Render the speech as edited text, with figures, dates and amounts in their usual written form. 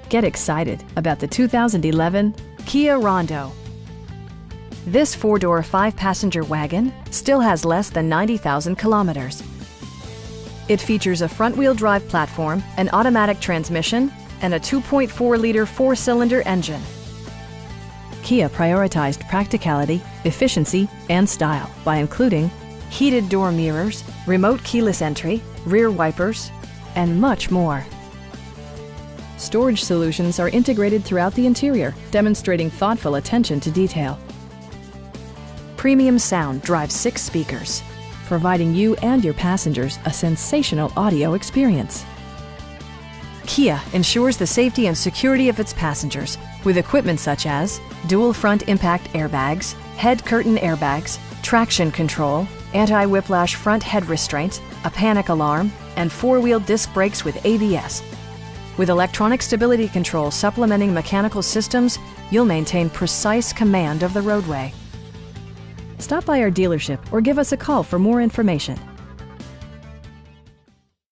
Get excited about the 2011 Kia Rondo. This four-door, five-passenger wagon still has less than 90,000 kilometers. It features a front-wheel drive platform, an automatic transmission, and a 2.4-liter four-cylinder engine. Kia prioritized practicality, efficiency, and style by including heated door mirrors, remote keyless entry, rear wipers, and much more. Storage solutions are integrated throughout the interior, demonstrating thoughtful attention to detail. Premium sound drives 6 speakers, providing you and your passengers a sensational audio experience. Kia ensures the safety and security of its passengers with equipment such as dual front impact airbags, head curtain airbags, traction control, anti-whiplash front head restraints, a panic alarm, and 4-wheel disc brakes with ABS. With electronic stability control supplementing mechanical systems, you'll maintain precise command of the roadway. Stop by our dealership or give us a call for more information.